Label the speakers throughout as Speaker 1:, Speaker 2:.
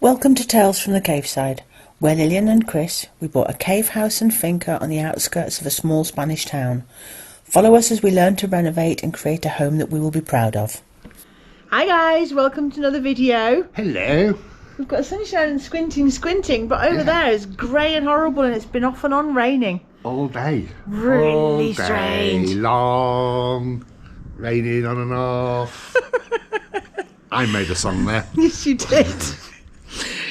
Speaker 1: Welcome to Tales from the Caveside, where Lillian and Chris, we bought a cave house and finca on the outskirts of a small Spanish town. Follow us as we learn to renovate and create a home that we will be proud of.
Speaker 2: Hi guys, welcome to another video.
Speaker 3: Hello.
Speaker 2: We've got sunshine and squinting, but over there it's grey and horrible and it's been off and on raining.
Speaker 3: All day.
Speaker 2: Really
Speaker 3: all day
Speaker 2: strange.
Speaker 3: long. Raining on and off. I made a song there.
Speaker 2: Yes, you did.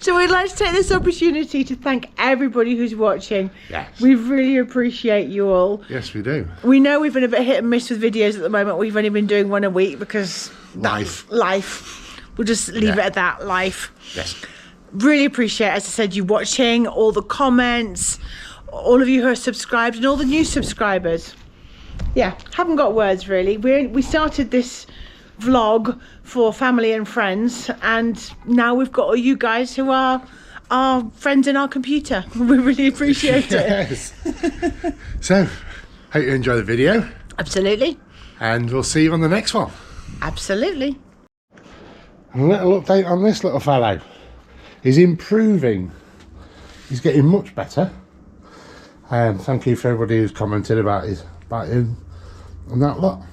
Speaker 2: So we'd like to take this opportunity to thank everybody who's watching.
Speaker 3: Yes.
Speaker 2: We really appreciate you all.
Speaker 3: Yes, we do.
Speaker 2: We know we've been a bit hit and miss with videos at the moment. We've only been doing one a week because
Speaker 3: Life.
Speaker 2: We'll just leave it at that, life.
Speaker 3: Yes.
Speaker 2: Really appreciate, as I said, you watching, all the comments, all of you who are subscribed and all the new subscribers. Yeah, haven't got words really. We started this vlog for family and friends, and now we've got all you guys who are our friends in our computer. We really appreciate it.
Speaker 3: Yes. So, hope you enjoy the video.
Speaker 2: Absolutely.
Speaker 3: And we'll see you on the next one.
Speaker 2: Absolutely.
Speaker 3: A little update on this little fellow. He's improving. He's getting much better. Thank you for everybody who's commented about him and that lot.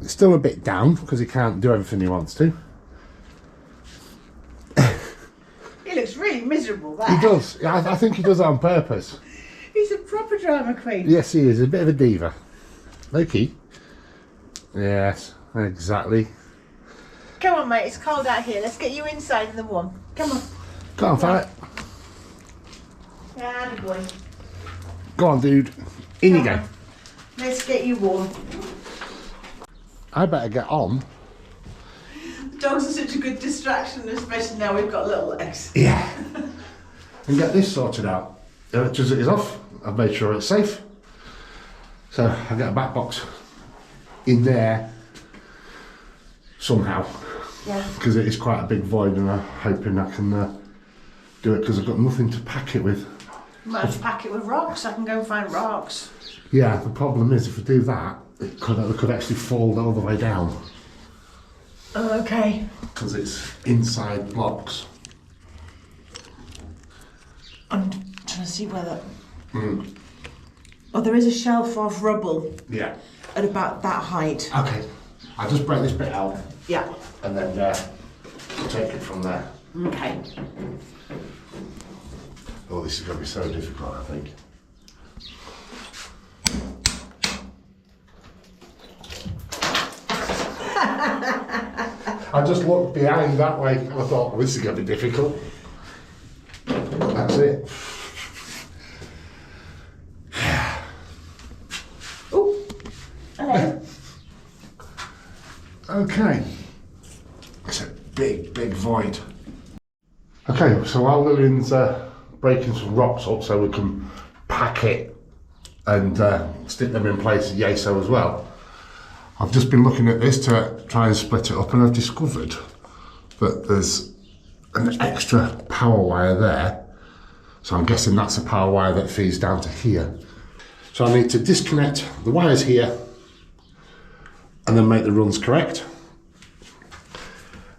Speaker 3: It's still a bit down because he can't do everything he wants to.
Speaker 2: He looks really miserable there.
Speaker 3: He does. I think he does it on purpose.
Speaker 2: He's a proper drama queen.
Speaker 3: Yes, he is. A bit of a diva. Loki. Yes, exactly.
Speaker 2: Come on, mate. It's cold out here. Let's get you inside in the warm. Come on.
Speaker 3: Go on, fella.
Speaker 2: Yeah, good boy.
Speaker 3: Go on, dude. In you go.
Speaker 2: Let's get you warm.
Speaker 3: I better get on.
Speaker 2: Dogs are such a good distraction, especially now we've got little legs.
Speaker 3: Yeah. And get this sorted out. The electricity is off. I've made sure it's safe. So I'll get a back box in there somehow.
Speaker 2: Yeah.
Speaker 3: Because it is quite a big void and I'm hoping I can do it because I've got nothing to pack it with.
Speaker 2: Might have to pack it with rocks. I can go and find rocks.
Speaker 3: Yeah, the problem is if I do that, it could actually fall all the way down.
Speaker 2: Oh, okay.
Speaker 3: Because it's inside blocks.
Speaker 2: I'm trying to see where that... Oh, there is a shelf of rubble.
Speaker 3: Yeah.
Speaker 2: At about that height.
Speaker 3: Okay. I'll just break this bit out.
Speaker 2: Yeah.
Speaker 3: And then take it from there.
Speaker 2: Okay.
Speaker 3: Oh, this is going to be so difficult, I think. I just looked behind that way and I thought, oh, this is going to be difficult. That's it.
Speaker 2: Oh, hello.
Speaker 3: Okay. It's a big void. Okay, so while Lillian's breaking some rocks up so we can pack it and stick them in place at Yeso as well, I've just been looking at this to try and split it up and I've discovered that there's an extra power wire there. So I'm guessing that's a power wire that feeds down to here. So I need to disconnect the wires here and then make the runs correct.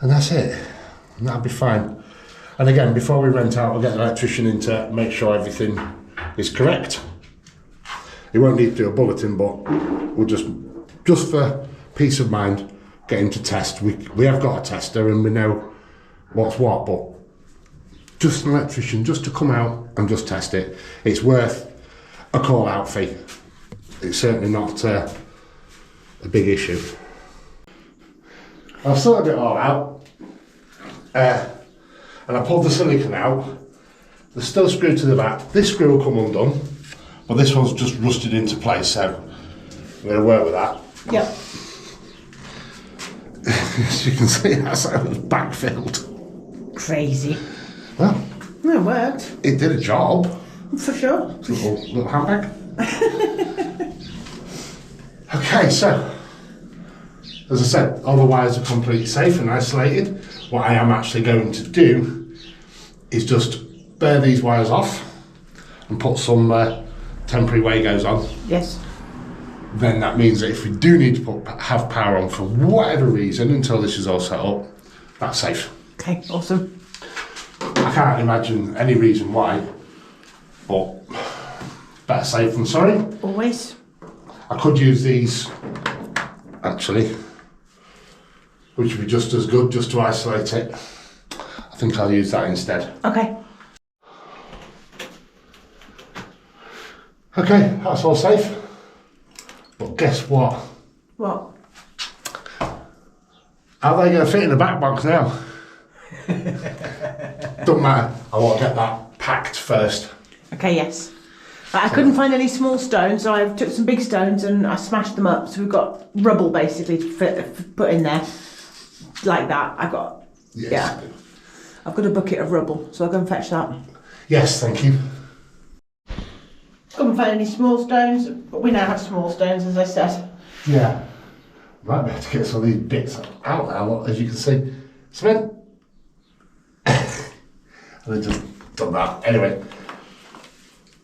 Speaker 3: And that's it. And that'll be fine. And again, before we rent out, I'll get an electrician in to make sure everything is correct. He won't need to do a bulletin, but we'll just for peace of mind, get him to test. We have got a tester and we know what's what, but just an electrician just to come out and just test it. It's worth a call out fee. It's certainly not a big issue. I've sorted it all out. And I pulled the silicone out. There's still a screw to the back. This screw will come undone, but this one's just rusted into place, so I'm going to work with that.
Speaker 2: Yep.
Speaker 3: As you can see, that's how it's backfilled.
Speaker 2: Crazy.
Speaker 3: Well,
Speaker 2: It worked.
Speaker 3: it did a job.
Speaker 2: For sure.
Speaker 3: It's a little handbag. Okay, so, as I said, all the wires are completely safe and isolated. What I am actually going to do is just bare these wires off and put some temporary Wagos on.
Speaker 2: Yes.
Speaker 3: Then that means that if we do need to have power on for whatever reason until this is all set up, that's safe.
Speaker 2: Okay, awesome.
Speaker 3: I can't imagine any reason why, but better safe than sorry.
Speaker 2: Always.
Speaker 3: I could use these, actually, which would be just as good, just to isolate it. I think I'll use that instead.
Speaker 2: Okay.
Speaker 3: Okay, that's all safe. But guess what?
Speaker 2: What?
Speaker 3: How are they going to fit in the back box now? Doesn't matter. I want to get that packed first.
Speaker 2: Okay, yes. I couldn't find any small stones, so I took some big stones and I smashed them up. So we've got rubble basically to put in there, like that.
Speaker 3: Yes.
Speaker 2: Yeah. I've got a bucket of rubble, so I'll go and fetch that.
Speaker 3: Yes, thank you.
Speaker 2: Couldn't find any small stones, but we now have small stones, as I said.
Speaker 3: Yeah. Might be able to get some of these bits out now, as you can see. Cement. And I just done that. Anyway,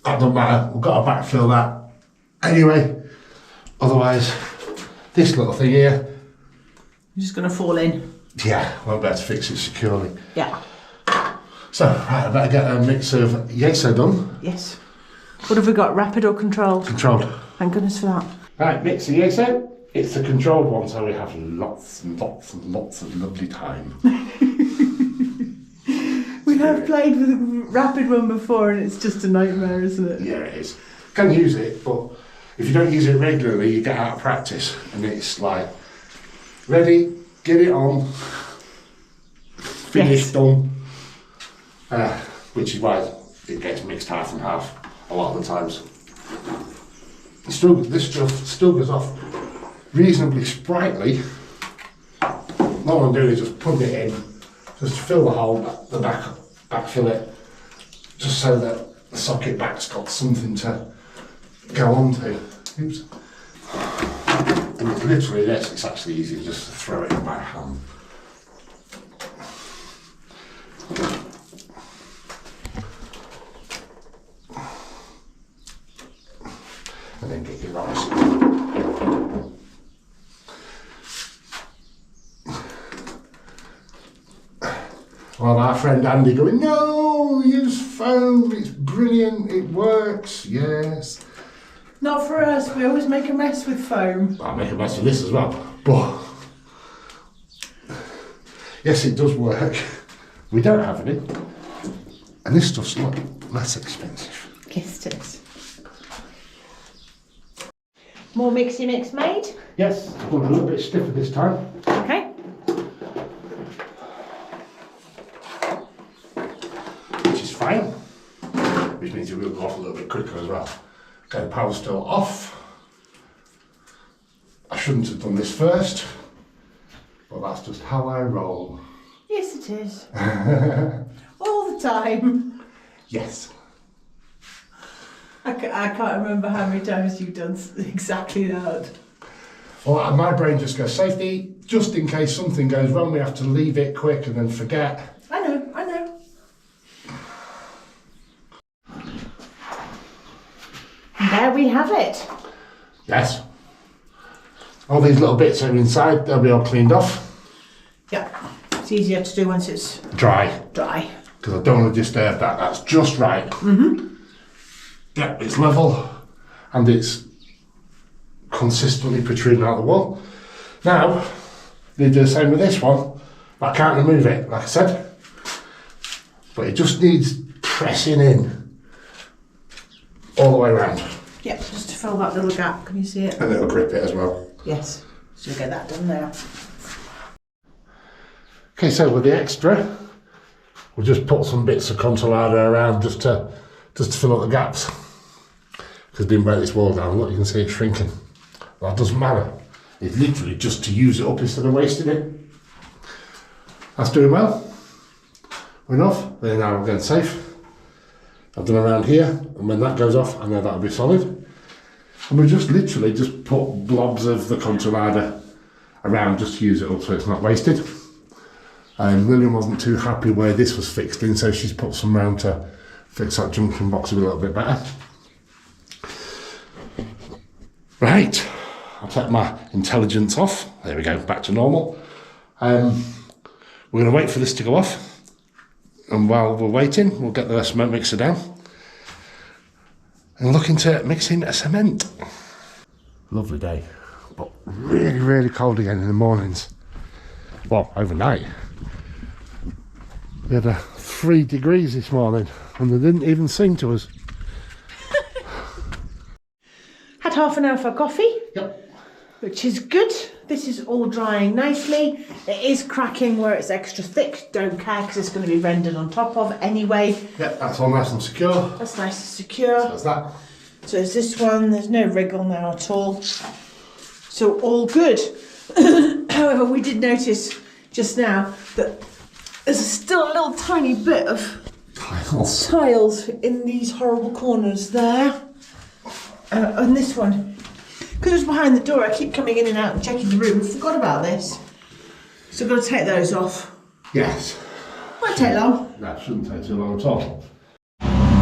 Speaker 3: that doesn't matter. We've got to backfill that. Anyway, otherwise, this little thing here.
Speaker 2: You're just going to fall in.
Speaker 3: Yeah, won't be able to fix it securely.
Speaker 2: Yeah.
Speaker 3: So, right, I better get a mix of yeso done.
Speaker 2: Yes. What have we got? Rapid or controlled?
Speaker 3: Controlled.
Speaker 2: Thank goodness for that.
Speaker 3: Right, mix of yeso. It's the controlled one, so we have lots and lots and lots of lovely time.
Speaker 2: We have played with the rapid one before and it's just a nightmare, isn't it?
Speaker 3: Yeah, it is. Can use it, but if you don't use it regularly, you get out of practice. And it's like, ready, get it on, finish,
Speaker 2: Yes.
Speaker 3: done. Which is why it gets mixed half and half a lot of the times. This stuff still goes off reasonably sprightly. All I'm doing is just putting it in, just fill the hole, the backfill it, just so that the socket back's got something to go on to. Oops. And it's literally this, it's actually easier just to throw it in by hand. And then get your rocks. Well, our friend Andy going, no, use foam, it's brilliant, it works, yes.
Speaker 2: Not for us, we always make a mess with foam.
Speaker 3: I'll make a mess of this as well, but yes, it does work. We don't have any, and this stuff's a lot less expensive.
Speaker 2: Yes, it is. More mixy mix made.
Speaker 3: Yes, it's got a little bit stiffer this time.
Speaker 2: Okay.
Speaker 3: Which is fine, which means it will go off a little bit quicker as well. Okay, power's still off. I shouldn't have done this first, but that's just how I roll.
Speaker 2: Yes, it is. All the time.
Speaker 3: Yes.
Speaker 2: I can't remember how many times you've done exactly that.
Speaker 3: Well, my brain just goes, safety, just in case something goes wrong, we have to leave it quick and then forget.
Speaker 2: I know. And there we have it.
Speaker 3: Yes. All these little bits are inside, they'll be all cleaned off.
Speaker 2: Yeah. It's easier to do once it's
Speaker 3: Dry. Because I don't want to disturb that, that's just right. Mm-hmm. Yeah, it's level and it's consistently protruding out of the wall. Now, they do the same with this one, but I can't remove it, like I said. But it just needs pressing in all the way around.
Speaker 2: Yep, just to fill that little gap. Can you see it?
Speaker 3: And it'll grip it as well.
Speaker 2: Yes. So we'll get that done now.
Speaker 3: Okay, so with the extra, we'll just put some bits of consolada around just to fill up the gaps. Because didn't break this wall down, look, you can see it shrinking. That doesn't matter. It's literally just to use it up instead of wasting it. That's doing well. Enough. Then now I'm going safe. I've done around here, and when that goes off, I know that'll be solid. And we just literally just put blobs of the consolada around just to use it up so it's not wasted. Lillian wasn't too happy where this was fixed in, so she's put some round to fix that junction box a little bit better. Right, I'll take my intelligence off. There we go, back to normal. we're going to wait for this to go off. And while we're waiting, we'll get the cement mixer down and look into mixing a cement. Lovely day, but really, really cold again in the mornings. Well, overnight. We had 3 degrees this morning and they didn't even sing to us.
Speaker 2: Had half an hour for coffee.
Speaker 3: Yep.
Speaker 2: Which is good. This is all drying nicely. It is cracking where it's extra thick. Don't care because it's going to be rendered on top of anyway.
Speaker 3: Yep, that's all nice and secure.
Speaker 2: That's nice and secure.
Speaker 3: So that's that.
Speaker 2: So there's this one. There's no wriggle now at all. So all good. However, we did notice just now that there's still a little tiny bit of tiles in these horrible corners there. And this one. Because it was behind the door, I keep coming in and out and checking the room. I forgot about this. So I've got to take those off.
Speaker 3: Yes.
Speaker 2: Won't take long.
Speaker 3: That shouldn't take too long at all.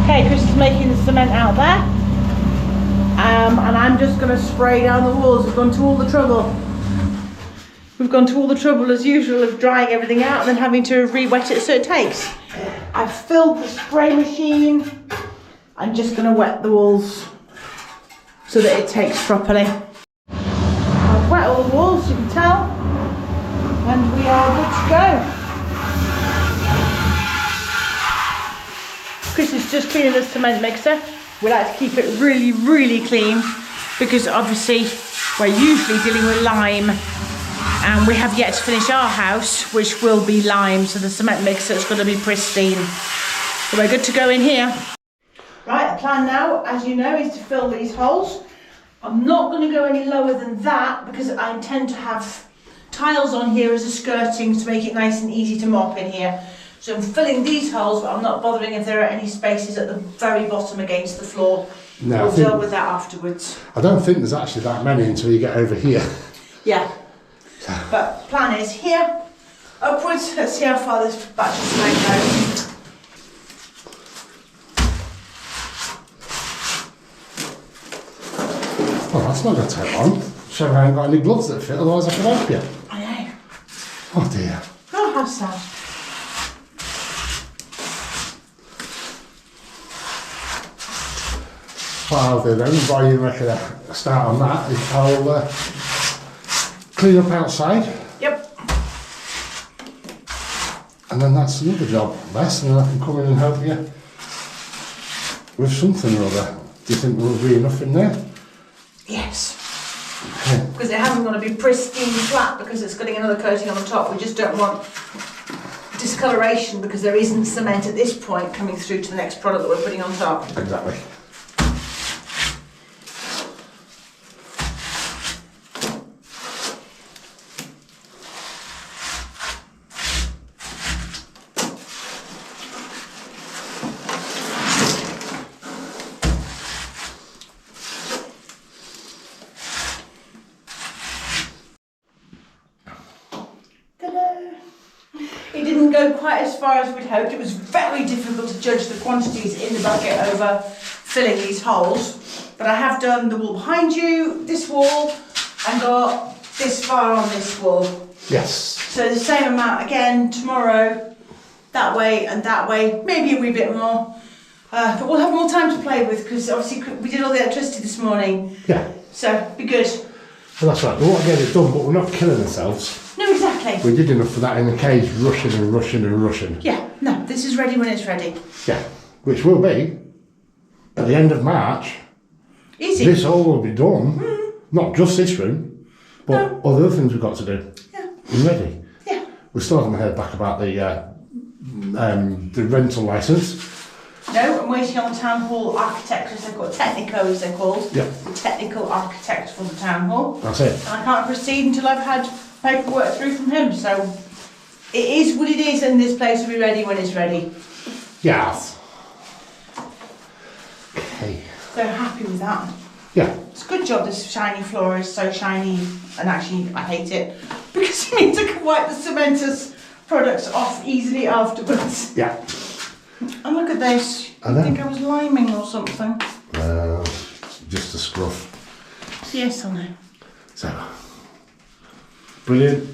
Speaker 2: Okay, Chris is making the cement out there. And I'm just going to spray down the walls. We've gone to all the trouble. We've gone to all the trouble as usual of drying everything out and then having to re-wet it so it takes. I've filled the spray machine. I'm just going to wet the walls so that it takes properly. I've wet all the walls, you can tell, and we are good to go. Chris is just cleaning the cement mixer. We like to keep it really, really clean because obviously we're usually dealing with lime and we have yet to finish our house, which will be lime, so the cement mixer is going to be pristine. So we're good to go in here. Right, the plan now, as you know, is to fill these holes. I'm not going to go any lower than that because I intend to have tiles on here as a skirting to make it nice and easy to mop in here. So I'm filling these holes, but I'm not bothering if there are any spaces at the very bottom against the floor.
Speaker 3: No,
Speaker 2: we'll deal with that afterwards.
Speaker 3: I don't think there's actually that many until you get over here.
Speaker 2: Yeah, but plan is here, upwards. Let's see how far this batch of cement goes.
Speaker 3: Well, that's not going to take long. Sure, I haven't got any gloves that fit, otherwise I could help you.
Speaker 2: I know.
Speaker 3: Oh dear.
Speaker 2: Oh, how sad.
Speaker 3: What I'll do then, while you make a start on that, is I'll clean up outside.
Speaker 2: Yep.
Speaker 3: And then that's another job less, and then I can come in and help you with something or other. Do you think there will be enough in there?
Speaker 2: Yes. Because it hasn't got to be pristine flat because it's getting another coating on the top. We just don't want discoloration because there isn't cement at this point coming through to the next product that we're putting on top.
Speaker 3: Exactly.
Speaker 2: It didn't go quite as far as we'd hoped. It was very difficult to judge the quantities in the bucket over filling these holes. But I have done the wall behind you, this wall, and got this far on this wall.
Speaker 3: Yes.
Speaker 2: So the same amount again tomorrow, that way and that way, maybe a wee bit more. But we'll have more time to play with because obviously we did all the electricity this morning.
Speaker 3: Yeah.
Speaker 2: So be good.
Speaker 3: Well, that's right. We want to get it done, but we're not killing ourselves.
Speaker 2: No, exactly.
Speaker 3: We did enough for that in the cage, rushing and rushing and rushing.
Speaker 2: Yeah, no, this is ready when it's ready.
Speaker 3: Yeah, which will be at the end of March.
Speaker 2: Easy.
Speaker 3: This all will be done. Not just this room, but all the other things we've got to do.
Speaker 2: Yeah.
Speaker 3: We're ready.
Speaker 2: Yeah.
Speaker 3: We still haven't heard back about the rental licence.
Speaker 2: No, I'm waiting on the town hall architect, as they're called, technico as they're called.
Speaker 3: Yeah.
Speaker 2: The technical architect for the town hall.
Speaker 3: That's it.
Speaker 2: And I can't proceed until I've had paperwork through from him, so it is what it is and this place will be ready when it's ready.
Speaker 3: Yes. Okay.
Speaker 2: So happy with that.
Speaker 3: Yeah.
Speaker 2: It's a good job this shiny floor is so shiny, and actually I hate it because you need to wipe the cementous products off easily afterwards.
Speaker 3: Yeah.
Speaker 2: And look at this.
Speaker 3: I know.
Speaker 2: I think I was liming or something.
Speaker 3: Just a scruff.
Speaker 2: Yes, I know.
Speaker 3: So, brilliant,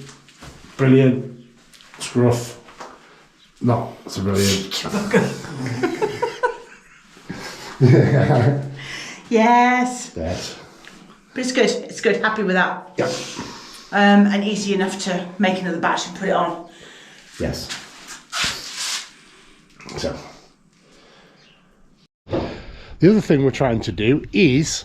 Speaker 3: brilliant. scruff. No, it's a brilliant.
Speaker 2: Yes.
Speaker 3: Yes.
Speaker 2: But it's good. It's good. Happy with that.
Speaker 3: Yeah.
Speaker 2: And easy enough to make another batch and put it on.
Speaker 3: Yes. So, the other thing we're trying to do is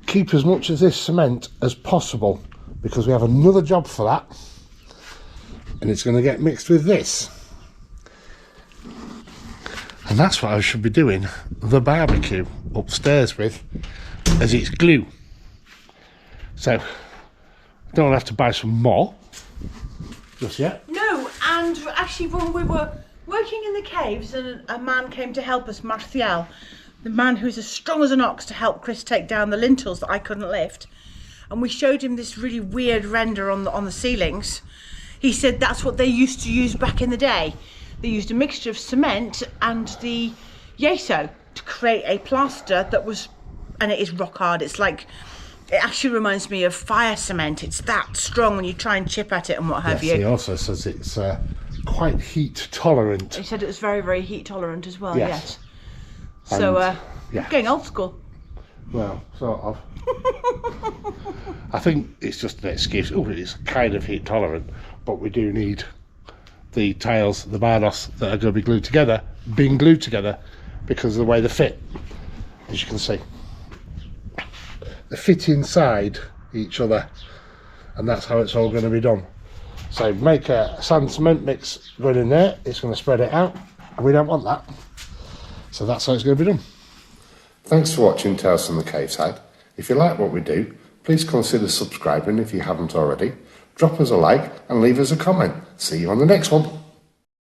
Speaker 3: keep as much of this cement as possible, because we have another job for that, and it's going to get mixed with this. And that's what I should be doing the barbecue upstairs with, as it's glue. So, I don't have to buy some more just yet.
Speaker 2: No, and actually when we were working in the caves and a man came to help us, Martial, the man who's as strong as an ox, to help Chris take down the lintels that I couldn't lift. And we showed him this really weird render on the ceilings. He said that's what they used to use back in the day. They used a mixture of cement and the yeso to create a plaster that was, and it is rock hard. It's like, it actually reminds me of fire cement. It's that strong when you try and chip at it and what have you.
Speaker 3: He also says it's quite heat tolerant.
Speaker 2: He said it was very, very heat tolerant as well, yes. So,
Speaker 3: yeah.
Speaker 2: Getting old school.
Speaker 3: Well, sort of. I think it's just an excuse. Oh, it's kind of heat tolerant, but we do need the tiles, the bardos that are going to be glued together, being glued together because of the way they fit, as you can see. They fit inside each other, and that's how it's all going to be done. So make a sand cement mix going in there, it's going to spread it out, and we don't want that. So that's how it's going to be done. Thanks for watching Tales from the Cave Side. If you like what we do, please consider subscribing if you haven't already. Drop us a like and leave us a comment. See you on the next one.